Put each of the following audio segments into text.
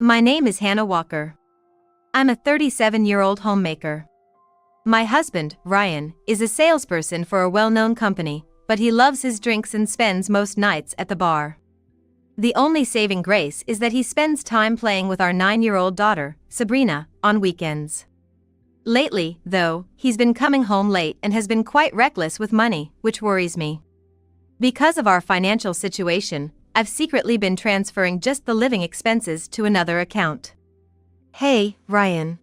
My name is Hannah Walker. I'm a 37-year-old homemaker. My husband, Ryan, is a salesperson for a well-known company, but he loves his drinks and spends most nights at the bar. The only saving grace is that he spends time playing with our 9-year-old daughter, Sabrina, on weekends. Lately, though, he's been coming home late and has been quite reckless with money, which worries me. Because of our financial situation, I've secretly been transferring just the living expenses to another account. Hey, Ryan.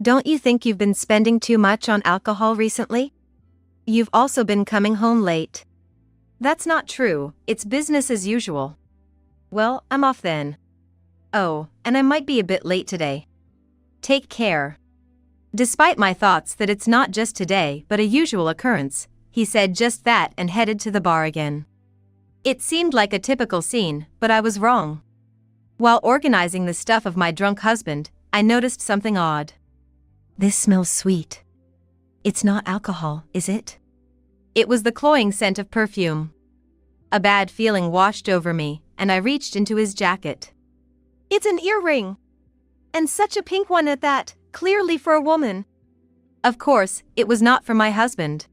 Don't you think you've been spending too much on alcohol recently? You've also been coming home late. That's not true, it's business as usual. Well, I'm off then. Oh, and I might be a bit late today. Take care. Despite my thoughts that it's not just today but a usual occurrence, he said just that and headed to the bar again. It seemed like a typical scene, but I was wrong. While organizing the stuff of my drunk husband, I noticed something odd. This smells sweet. It's not alcohol, is it? It was the cloying scent of perfume. A bad feeling washed over me, and I reached into his jacket. It's an earring! And such a pink one at that, clearly for a woman. Of course, it was not for my husband.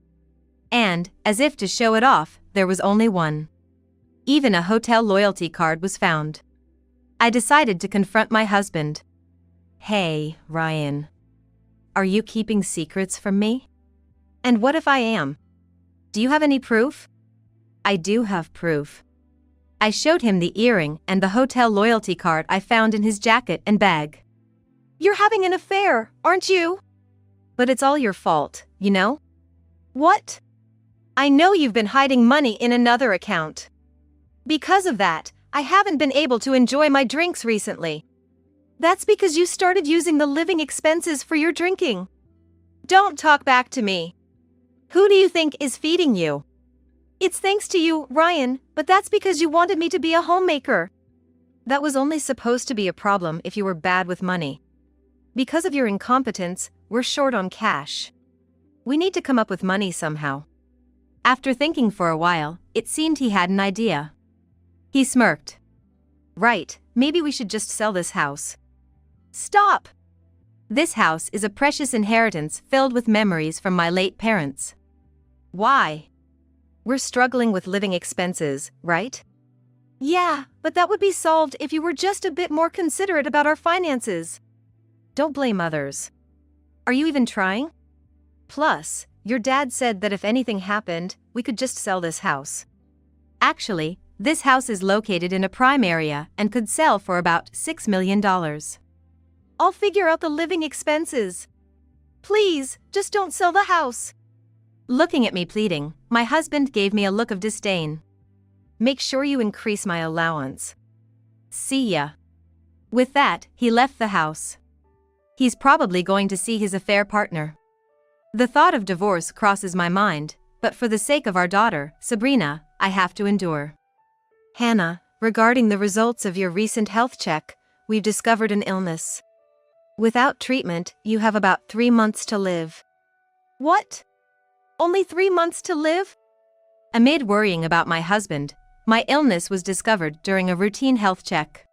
And, as if to show it off, there was only one. Even a hotel loyalty card was found. I decided to confront my husband. Hey, Ryan. Are you keeping secrets from me? And what if I am? Do you have any proof? I do have proof. I showed him the earring and the hotel loyalty card I found in his jacket and bag. You're having an affair, aren't you? But it's all your fault, you know? What? I know you've been hiding money in another account. Because of that, I haven't been able to enjoy my drinks recently. That's because you started using the living expenses for your drinking. Don't talk back to me. Who do you think is feeding you? It's thanks to you, Ryan, but that's because you wanted me to be a homemaker. That was only supposed to be a problem if you were bad with money. Because of your incompetence, we're short on cash. We need to come up with money somehow. After thinking for a while, it seemed he had an idea. He smirked. Right, maybe we should just sell this house. Stop! This house is a precious inheritance filled with memories from my late parents. Why? We're struggling with living expenses, right? Yeah, but that would be solved if you were just a bit more considerate about our finances. Don't blame others. Are you even trying? Plus, your dad said that if anything happened, we could just sell this house. Actually, this house is located in a prime area and could sell for about $6 million. I'll figure out the living expenses. Please, just don't sell the house. Looking at me pleading, my husband gave me a look of disdain. Make sure you increase my allowance. See ya. With that, he left the house. He's probably going to see his affair partner. The thought of divorce crosses my mind, but for the sake of our daughter, Sabrina, I have to endure. Hannah, regarding the results of your recent health check, we've discovered an illness. Without treatment, you have about 3 months to live. What? Only 3 months to live? Amid worrying about my husband, my illness was discovered during a routine health check.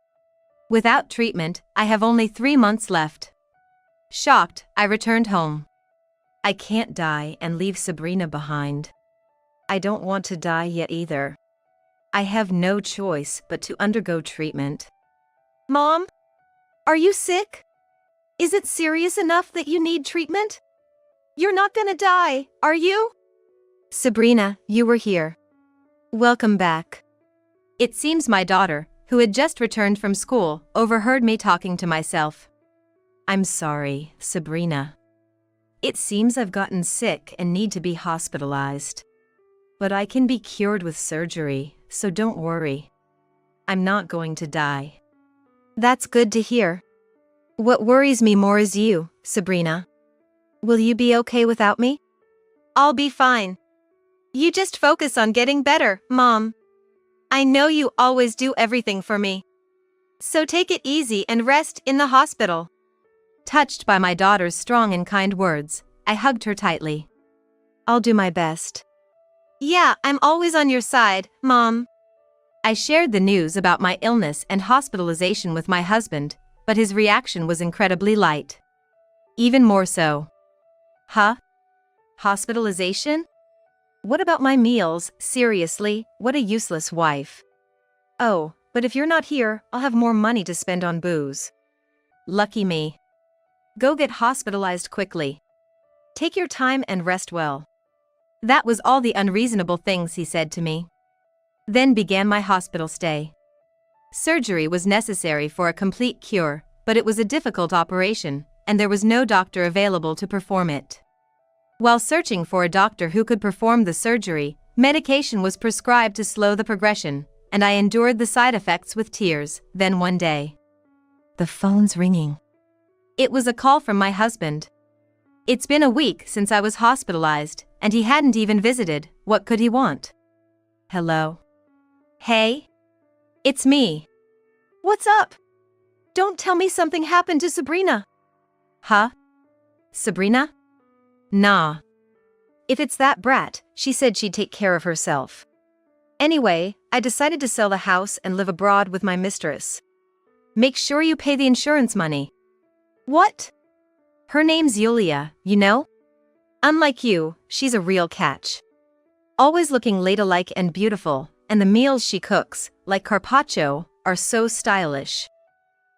Without treatment, I have only 3 months left. Shocked, I returned home. I can't die and leave Sabrina behind. I don't want to die yet either. I have no choice but to undergo treatment. Mom? Are you sick? Is it serious enough that you need treatment? You're not gonna die, are you? Sabrina, you were here. Welcome back. It seems my daughter, who had just returned from school, overheard me talking to myself. I'm sorry, Sabrina. It seems I've gotten sick and need to be hospitalized. But I can be cured with surgery, so don't worry. I'm not going to die. That's good to hear. What worries me more is you, Sabrina. Will you be okay without me? I'll be fine. You just focus on getting better, Mom. I know you always do everything for me. So take it easy and rest in the hospital. Touched by my daughter's strong and kind words, I hugged her tightly. I'll do my best. Yeah, I'm always on your side, Mom. I shared the news about my illness and hospitalization with my husband, but his reaction was incredibly light. Even more so. Huh? Hospitalization? What about my meals? Seriously, what a useless wife. Oh, but if you're not here, I'll have more money to spend on booze. Lucky me. Go get hospitalized quickly. Take your time and rest well. That was all the unreasonable things he said to me. Then began my hospital stay. Surgery was necessary for a complete cure, but it was a difficult operation, and there was no doctor available to perform it. While searching for a doctor who could perform the surgery, medication was prescribed to slow the progression, and I endured the side effects with tears. Then one day, the phone's ringing. It was a call from my husband. It's been a week since I was hospitalized, and he hadn't even visited. What could he want? Hello? Hey? It's me. What's up? Don't tell me something happened to Sabrina. Huh? Sabrina? Nah. If it's that brat, she said she'd take care of herself. Anyway, I decided to sell the house and live abroad with my mistress. Make sure you pay the insurance money. What? Her name's Yulia, you know? Unlike you, she's a real catch. Always looking ladylike and beautiful, and the meals she cooks, like carpaccio, are so stylish.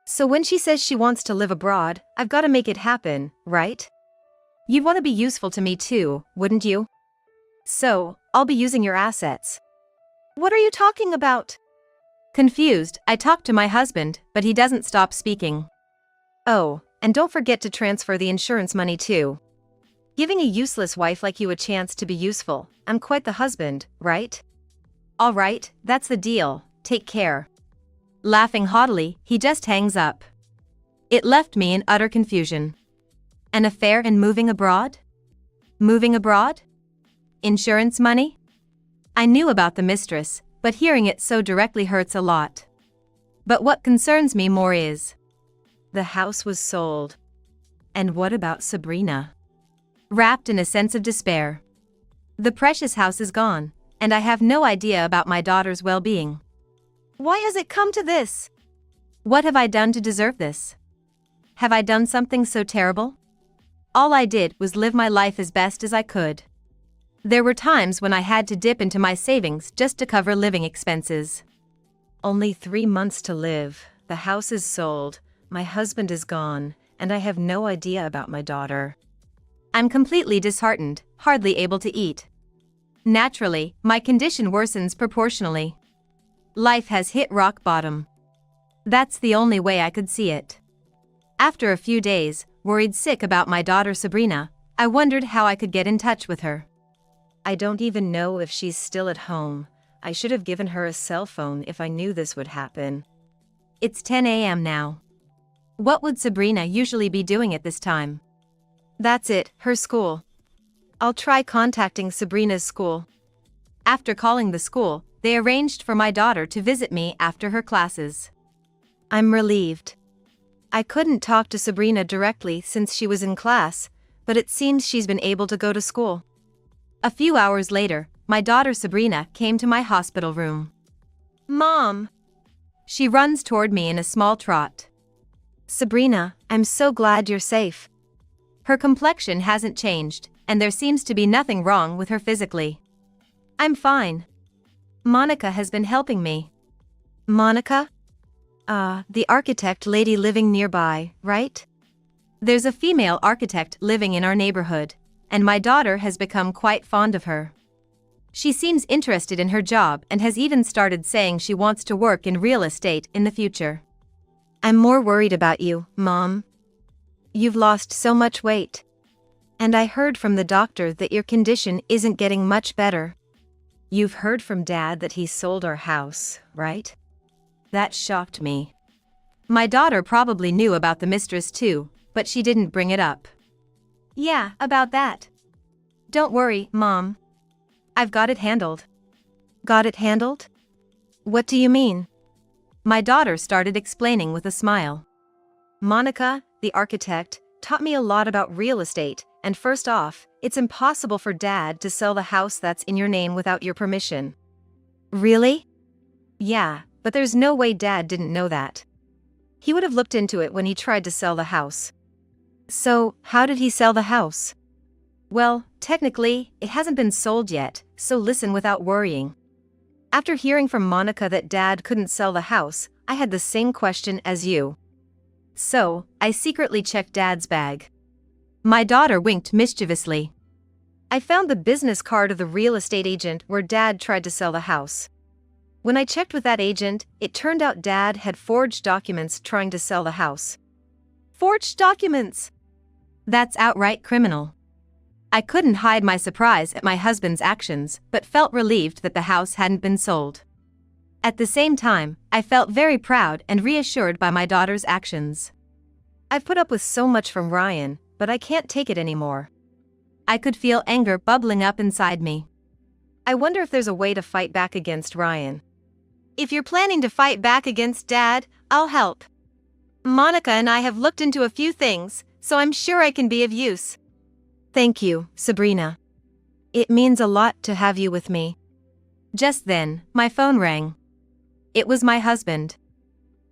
So when she says she wants to live abroad, I've got to make it happen, right? You'd want to be useful to me too, wouldn't you? So, I'll be using your assets. What are you talking about? Confused, I talk to my husband, but he doesn't stop speaking. Oh, and don't forget to transfer the insurance money too. Giving a useless wife like you a chance to be useful, I'm quite the husband, right? All right, that's the deal, take care. Laughing haughtily, he just hangs up. It left me in utter confusion. An affair and moving abroad? Moving abroad? Insurance money? I knew about the mistress, but hearing it so directly hurts a lot. But what concerns me more is, the house was sold. And what about Sabrina? Wrapped in a sense of despair. The precious house is gone, and I have no idea about my daughter's well-being. Why has it come to this? What have I done to deserve this? Have I done something so terrible? All I did was live my life as best as I could. There were times when I had to dip into my savings just to cover living expenses. Only 3 months to live, the house is sold, my husband is gone, and I have no idea about my daughter. I'm completely disheartened, hardly able to eat. Naturally, my condition worsens proportionally. Life has hit rock bottom. That's the only way I could see it. After a few days, worried sick about my daughter Sabrina, I wondered how I could get in touch with her. I don't even know if she's still at home. I should have given her a cell phone if I knew this would happen. It's 10 a.m. now. What would Sabrina usually be doing at this time? That's it, her school. I'll try contacting Sabrina's school. After calling the school, they arranged for my daughter to visit me after her classes. I'm relieved. I couldn't talk to Sabrina directly since she was in class, but it seems she's been able to go to school. A few hours later, my daughter Sabrina came to my hospital room. Mom! She runs toward me in a small trot. Sabrina, I'm so glad you're safe. Her complexion hasn't changed, and there seems to be nothing wrong with her physically. I'm fine. Monica has been helping me. Monica? The architect lady living nearby, right? There's a female architect living in our neighborhood, and my daughter has become quite fond of her. She seems interested in her job and has even started saying she wants to work in real estate in the future. I'm more worried about you, Mom. You've lost so much weight. And I heard from the doctor that your condition isn't getting much better. You've heard from Dad that he sold our house, right? That shocked me. My daughter probably knew about the mistress too, but she didn't bring it up. Yeah, about that. Don't worry, Mom. I've got it handled. Got it handled? What do you mean? My daughter started explaining with a smile. Monica, the architect, taught me a lot about real estate, and first off, it's impossible for Dad to sell the house that's in your name without your permission. Really? Yeah, but there's no way Dad didn't know that. He would have looked into it when he tried to sell the house. So, how did he sell the house? Well, technically, it hasn't been sold yet, so listen without worrying. After hearing from Monica that Dad couldn't sell the house, I had the same question as you. So, I secretly checked Dad's bag. My daughter winked mischievously. I found the business card of the real estate agent where Dad tried to sell the house. When I checked with that agent, it turned out Dad had forged documents trying to sell the house. Forged documents! That's outright criminal. I couldn't hide my surprise at my husband's actions, but felt relieved that the house hadn't been sold. At the same time, I felt very proud and reassured by my daughter's actions. I've put up with so much from Ryan, but I can't take it anymore. I could feel anger bubbling up inside me. I wonder if there's a way to fight back against Ryan. If you're planning to fight back against Dad, I'll help. Monica and I have looked into a few things, so I'm sure I can be of use. Thank you, Sabrina. It means a lot to have you with me. Just then, my phone rang. It was my husband.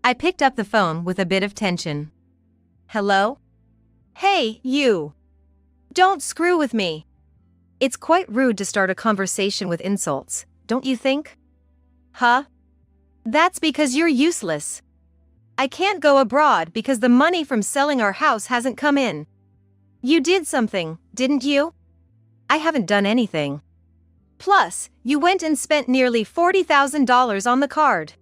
I picked up the phone with a bit of tension. Hello? Hey, you. Don't screw with me. It's quite rude to start a conversation with insults, don't you think? Huh? That's because you're useless. I can't go abroad because the money from selling our house hasn't come in. You did something, didn't you? I haven't done anything. Plus, you went and spent nearly $40,000 on the card.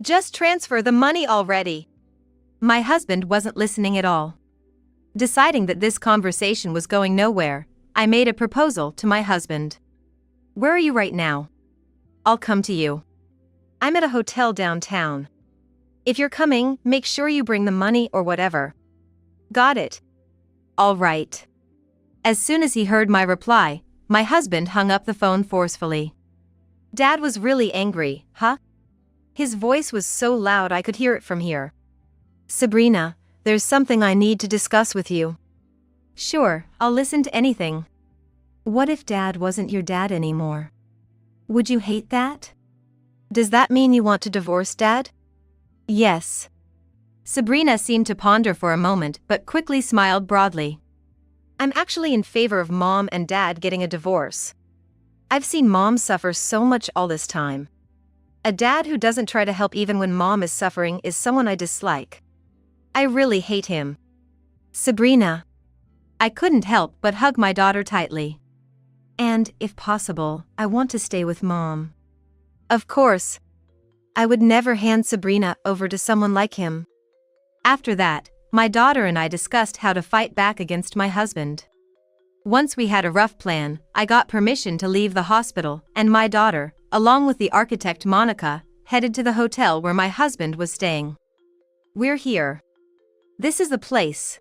Just transfer the money already. My husband wasn't listening at all. Deciding that this conversation was going nowhere, I made a proposal to my husband. Where are you right now? I'll come to you. I'm at a hotel downtown. If you're coming, make sure you bring the money or whatever. Got it. All right. As soon as he heard my reply, my husband hung up the phone forcefully. Dad was really angry, huh? His voice was so loud I could hear it from here. Sabrina, there's something I need to discuss with you. Sure, I'll listen to anything. What if Dad wasn't your dad anymore? Would you hate that? Does that mean you want to divorce Dad? Yes. Sabrina seemed to ponder for a moment but quickly smiled broadly. I'm actually in favor of Mom and Dad getting a divorce. I've seen Mom suffer so much all this time. A dad who doesn't try to help even when Mom is suffering is someone I dislike. I really hate him. Sabrina. I couldn't help but hug my daughter tightly. And, if possible, I want to stay with Mom. Of course. I would never hand Sabrina over to someone like him. After that, my daughter and I discussed how to fight back against my husband. Once we had a rough plan, I got permission to leave the hospital, and my daughter, along with the architect Monica, headed to the hotel where my husband was staying. We're here. This is the place.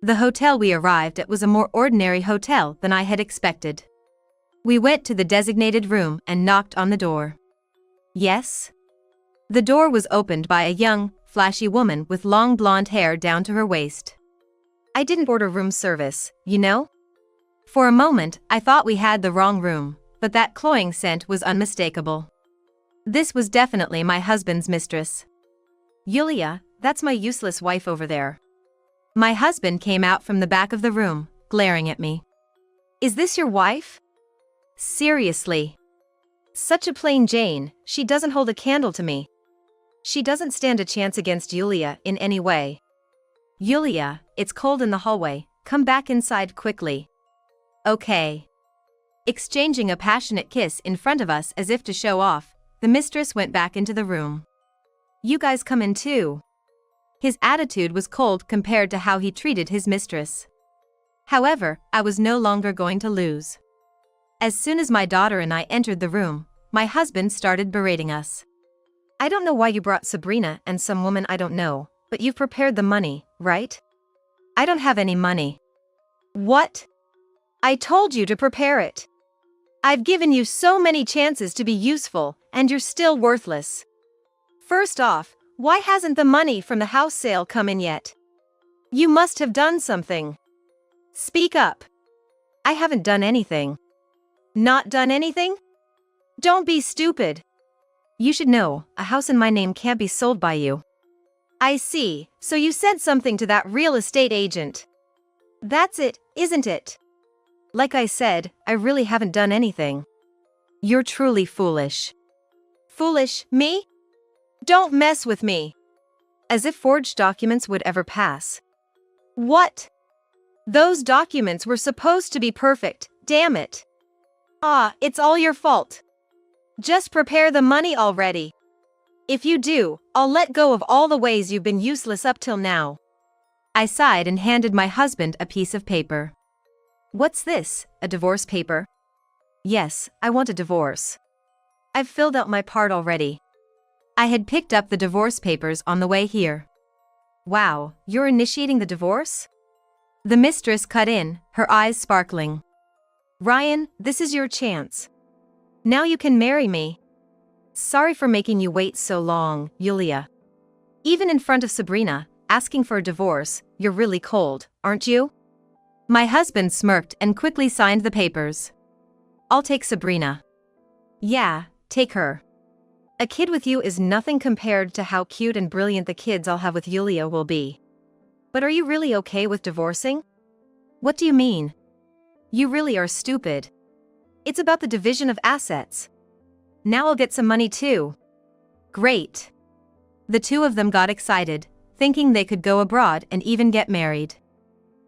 The hotel we arrived at was a more ordinary hotel than I had expected. We went to the designated room and knocked on the door. Yes? The door was opened by a young, flashy woman with long blonde hair down to her waist. I didn't order room service, you know? For a moment, I thought we had the wrong room, but that cloying scent was unmistakable. This was definitely my husband's mistress. Yulia, that's my useless wife over there. My husband came out from the back of the room, glaring at me. Is this your wife? Seriously. Such a plain Jane, she doesn't hold a candle to me. She doesn't stand a chance against Yulia in any way. Yulia, it's cold in the hallway, come back inside quickly. Okay. Exchanging a passionate kiss in front of us as if to show off, the mistress went back into the room. You guys come in too. His attitude was cold compared to how he treated his mistress. However, I was no longer going to lose. As soon as my daughter and I entered the room, my husband started berating us. I don't know why you brought Sabrina and some woman I don't know, but you've prepared the money, right? I don't have any money. What? I told you to prepare it. I've given you so many chances to be useful, and you're still worthless. First off, why hasn't the money from the house sale come in yet? You must have done something. Speak up. I haven't done anything. Not done anything? Don't be stupid. You should know, a house in my name can't be sold by you. I see, so you said something to that real estate agent. That's it, isn't it? Like I said, I really haven't done anything. You're truly foolish. Foolish, me? Don't mess with me. As if forged documents would ever pass. What? Those documents were supposed to be perfect, damn it. Ah, it's all your fault. Just prepare the money already. If you do, I'll let go of all the ways you've been useless up till now. I sighed and handed my husband a piece of paper. What's this, a divorce paper? Yes, I want a divorce. I've filled out my part already. I had picked up the divorce papers on the way here. Wow, you're initiating the divorce? The mistress cut in, her eyes sparkling. Ryan, this is your chance. Now you can marry me. Sorry for making you wait so long, Yulia. Even in front of Sabrina, asking for a divorce, you're really cold, aren't you? My husband smirked and quickly signed the papers. I'll take Sabrina. Yeah, take her. A kid with you is nothing compared to how cute and brilliant the kids I'll have with Yulia will be. But are you really okay with divorcing? What do you mean? You really are stupid. It's about the division of assets. Now I'll get some money too. Great. The two of them got excited, thinking they could go abroad and even get married.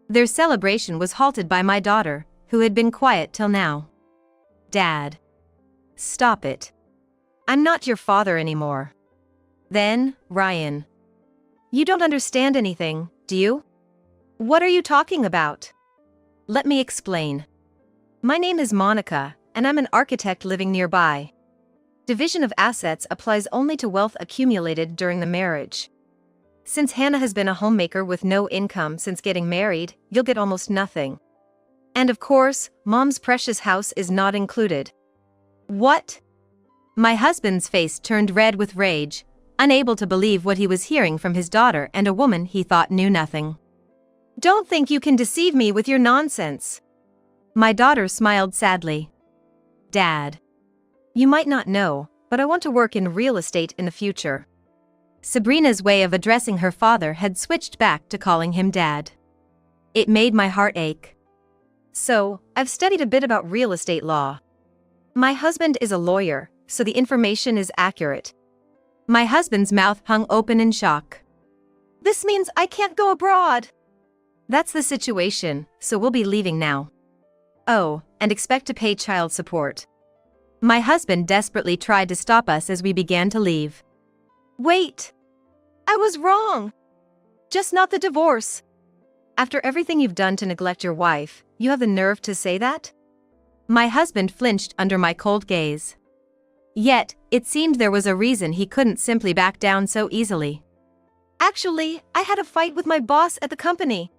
Their celebration was halted by my daughter, who had been quiet till now. Dad. Stop it. I'm not your father anymore. Then, Ryan. You don't understand anything, do you? What are you talking about? Let me explain. My name is Monica, and I'm an architect living nearby. Division of assets applies only to wealth accumulated during the marriage. Since Hannah has been a homemaker with no income since getting married, you'll get almost nothing. And of course, Mom's precious house is not included. What? My husband's face turned red with rage, unable to believe what he was hearing from his daughter and a woman he thought knew nothing. Don't think you can deceive me with your nonsense. My daughter smiled sadly. Dad. You might not know, but I want to work in real estate in the future. Sabrina's way of addressing her father had switched back to calling him Dad. It made my heart ache. So, I've studied a bit about real estate law. My husband is a lawyer, so the information is accurate. My husband's mouth hung open in shock. This means I can't go abroad. That's the situation, so we'll be leaving now. Oh, and expect to pay child support. My husband desperately tried to stop us as we began to leave. Wait! I was wrong! Just not the divorce. After everything you've done to neglect your wife, you have the nerve to say that? My husband flinched under my cold gaze. Yet, it seemed there was a reason he couldn't simply back down so easily. Actually, I had a fight with my boss at the company.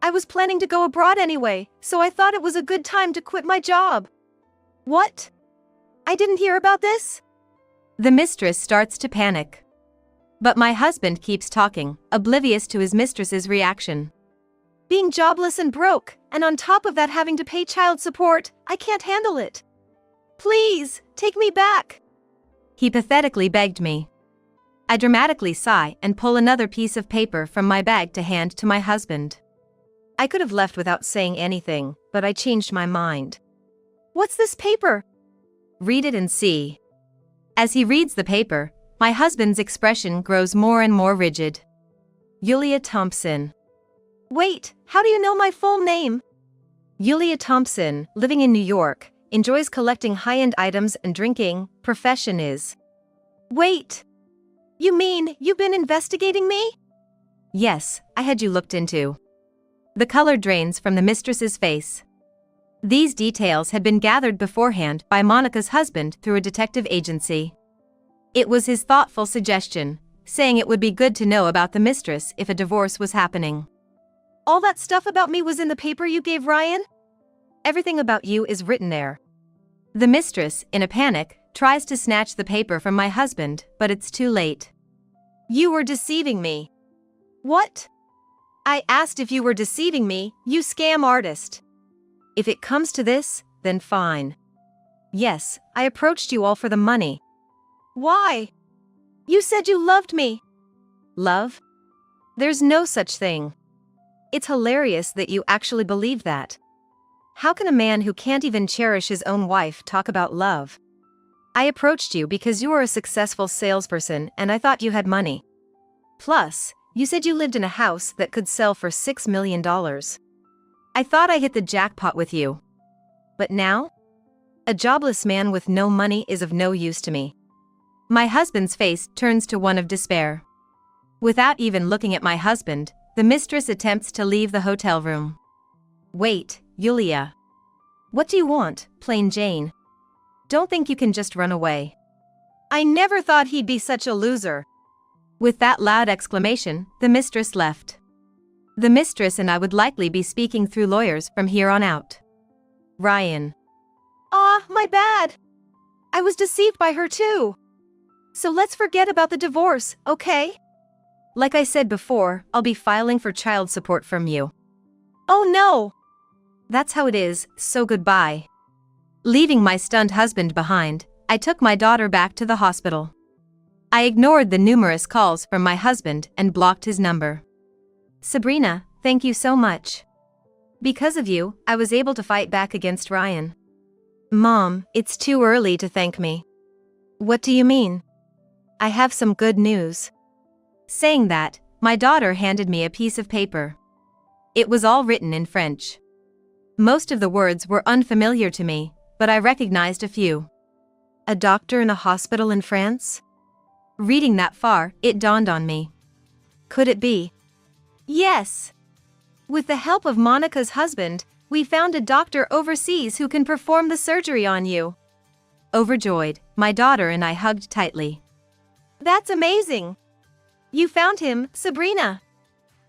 I was planning to go abroad anyway, so I thought it was a good time to quit my job. What? I didn't hear about this? The mistress starts to panic. But my husband keeps talking, oblivious to his mistress's reaction. Being jobless and broke, and on top of that having to pay child support, I can't handle it. Please, take me back. He pathetically begged me. I dramatically sigh and pull another piece of paper from my bag to hand to my husband. I could have left without saying anything, but I changed my mind. What's this paper? Read it and see. As he reads the paper, my husband's expression grows more and more rigid. Yulia Thompson. Wait, how do you know my full name? Yulia Thompson, living in New York, enjoys collecting high-end items and drinking, profession is. Wait! You mean you've been investigating me? Yes, I had you looked into. The color drains from the mistress's face. These details had been gathered beforehand by Monica's husband through a detective agency. It was his thoughtful suggestion, saying it would be good to know about the mistress if a divorce was happening. All that stuff about me was in the paper you gave Ryan? Everything about you is written there. The mistress, in a panic, tries to snatch the paper from my husband, but it's too late. You were deceiving me. What? I asked if you were deceiving me, you scam artist. If it comes to this, then fine. Yes, I approached you all for the money. Why? You said you loved me. Love? There's no such thing. It's hilarious that you actually believe that. How can a man who can't even cherish his own wife talk about love? I approached you because you were a successful salesperson and I thought you had money. Plus, you said you lived in a house that could sell for $6 million. I thought I hit the jackpot with you. But now? A jobless man with no money is of no use to me. My husband's face turns to one of despair. Without even looking at my husband, the mistress attempts to leave the hotel room. Wait, Yulia. What do you want, plain Jane? Don't think you can just run away. I never thought he'd be such a loser. With that loud exclamation, the mistress left. The mistress and I would likely be speaking through lawyers from here on out. Ryan. My bad. I was deceived by her too. So let's forget about the divorce, okay? Like I said before, I'll be filing for child support from you. Oh no! That's how it is, so goodbye. Leaving my stunned husband behind, I took my daughter back to the hospital. I ignored the numerous calls from my husband and blocked his number. Sabrina, thank you so much. Because of you, I was able to fight back against Ryan. Mom, it's too early to thank me. What do you mean? I have some good news. Saying that, my daughter handed me a piece of paper. It was all written in French. Most of the words were unfamiliar to me, but I recognized a few. A doctor in a hospital in France? Reading that far, it dawned on me. Could it be? Yes! With the help of Monica's husband, we found a doctor overseas who can perform the surgery on you. Overjoyed, my daughter and I hugged tightly. That's amazing! You found him, Sabrina!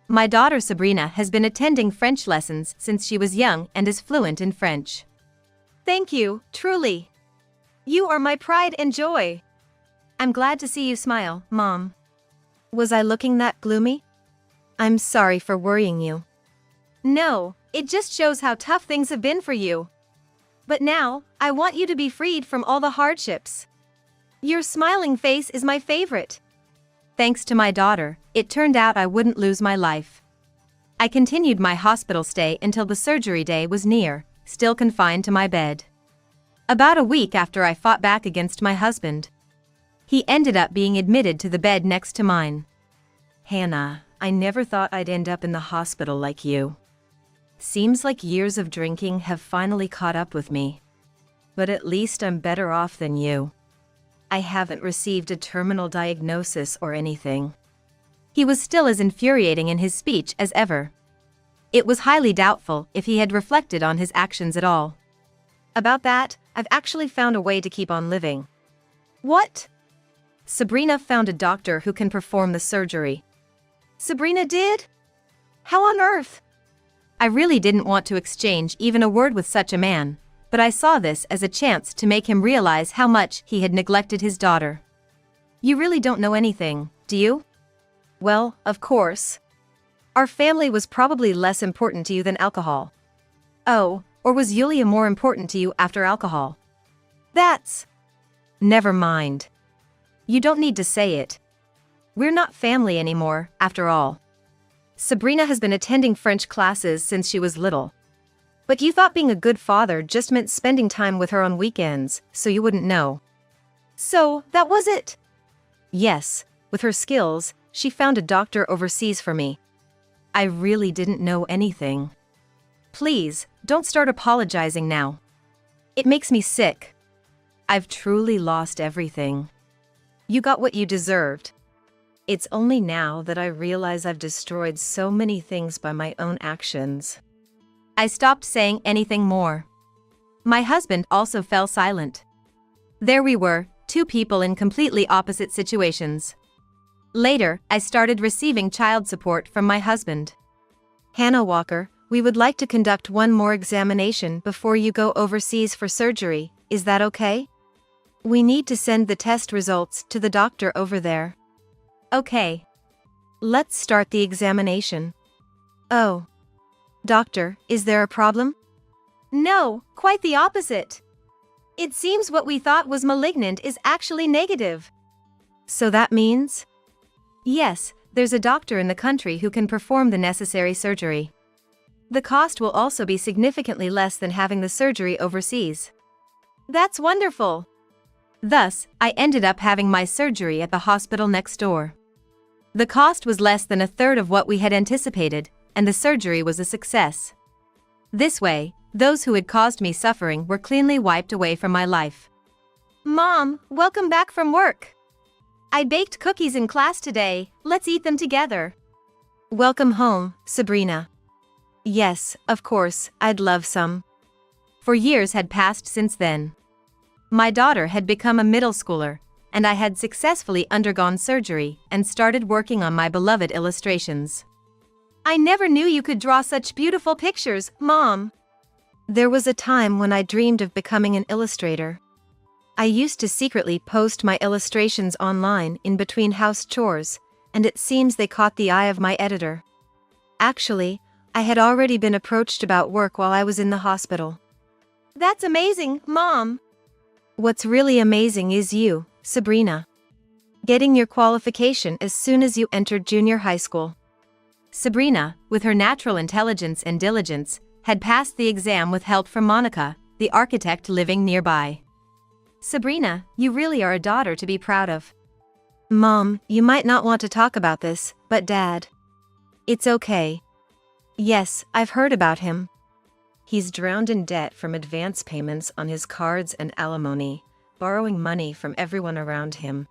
My daughter Sabrina has been attending French lessons since she was young and is fluent in French. Thank you, truly. You are my pride and joy. I'm glad to see you smile, Mom. Was I looking that gloomy? I'm sorry for worrying you. No, it just shows how tough things have been for you. But now, I want you to be freed from all the hardships. Your smiling face is my favorite. Thanks to my daughter, it turned out I wouldn't lose my life. I continued my hospital stay until the surgery day was near, still confined to my bed. About a week after I fought back against my husband, he ended up being admitted to the bed next to mine. Hannah, I never thought I'd end up in the hospital like you. Seems like years of drinking have finally caught up with me. But at least I'm better off than you. I haven't received a terminal diagnosis or anything. He was still as infuriating in his speech as ever. It was highly doubtful if he had reflected on his actions at all. About that, I've actually found a way to keep on living. What? Sabrina found a doctor who can perform the surgery. Sabrina did? How on earth? I really didn't want to exchange even a word with such a man, but I saw this as a chance to make him realize how much he had neglected his daughter. You really don't know anything, do you? Well, of course. Our family was probably less important to you than alcohol. Oh, or was Yulia more important to you after alcohol? That's... Never mind. You don't need to say it. We're not family anymore, after all. Sabrina has been attending French classes since she was little. But you thought being a good father just meant spending time with her on weekends, so you wouldn't know. So, that was it? Yes, with her skills, she found a doctor overseas for me. I really didn't know anything. Please, don't start apologizing now. It makes me sick. I've truly lost everything. You got what you deserved. It's only now that I realize I've destroyed so many things by my own actions. I stopped saying anything more. My husband also fell silent. There we were, two people in completely opposite situations. Later, I started receiving child support from my husband. Hannah Walker, we would like to conduct one more examination before you go overseas for surgery, is that okay? We need to send the test results to the doctor over there. Okay. Let's start the examination. Oh. Doctor, is there a problem? No, quite the opposite. It seems what we thought was malignant is actually negative. So that means? Yes, there's a doctor in the country who can perform the necessary surgery. The cost will also be significantly less than having the surgery overseas. That's wonderful. Thus, I ended up having my surgery at the hospital next door. The cost was less than a third of what we had anticipated, and the surgery was a success. This way, those who had caused me suffering were cleanly wiped away from my life. Mom, welcome back from work. I baked cookies in class today, let's eat them together. Welcome home, Sabrina. Yes, of course, I'd love some. For years had passed since then. My daughter had become a middle schooler, and I had successfully undergone surgery and started working on my beloved illustrations. I never knew you could draw such beautiful pictures, Mom. There was a time when I dreamed of becoming an illustrator. I used to secretly post my illustrations online in between house chores, and it seems they caught the eye of my editor. Actually, I had already been approached about work while I was in the hospital. That's amazing, Mom. What's really amazing is you, Sabrina. Getting your qualification as soon as you entered junior high school. Sabrina, with her natural intelligence and diligence, had passed the exam with help from Monica, the architect living nearby. Sabrina, you really are a daughter to be proud of. Mom, you might not want to talk about this, but Dad. It's okay. Yes, I've heard about him. He's drowned in debt from advance payments on his cards and alimony, borrowing money from everyone around him.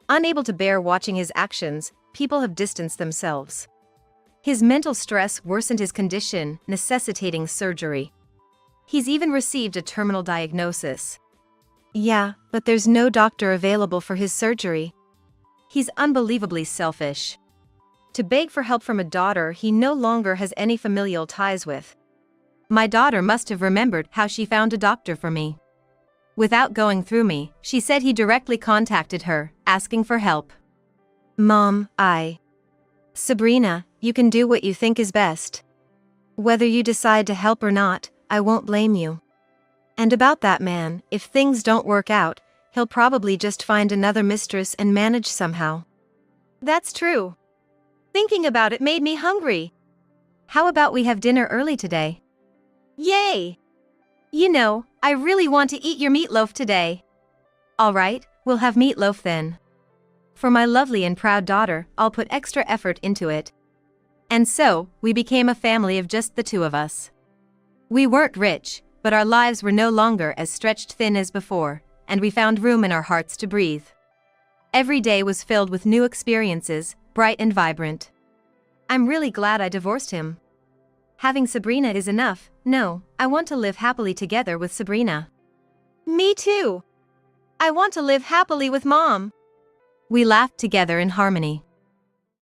Unable to bear watching his actions, people have distanced themselves. His mental stress worsened his condition, necessitating surgery. He's even received a terminal diagnosis. Yeah, but there's no doctor available for his surgery. He's unbelievably selfish. To beg for help from a daughter he no longer has any familial ties with. My daughter must have remembered how she found a doctor for me. Without going through me, she said he directly contacted her, asking for help. Mom, Sabrina, you can do what you think is best. Whether you decide to help or not, I won't blame you. And about that man, if things don't work out, he'll probably just find another mistress and manage somehow. That's true. Thinking about it made me hungry. How about we have dinner early today? Yay! You know, I really want to eat your meatloaf today. All right, we'll have meatloaf then. For my lovely and proud daughter, I'll put extra effort into it. And so, we became a family of just the two of us. We weren't rich, but our lives were no longer as stretched thin as before, and we found room in our hearts to breathe. Every day was filled with new experiences, bright and vibrant. I'm really glad I divorced him. Having Sabrina is enough. No, I want to live happily together with Sabrina. Me too. I want to live happily with Mom. We laughed together in harmony.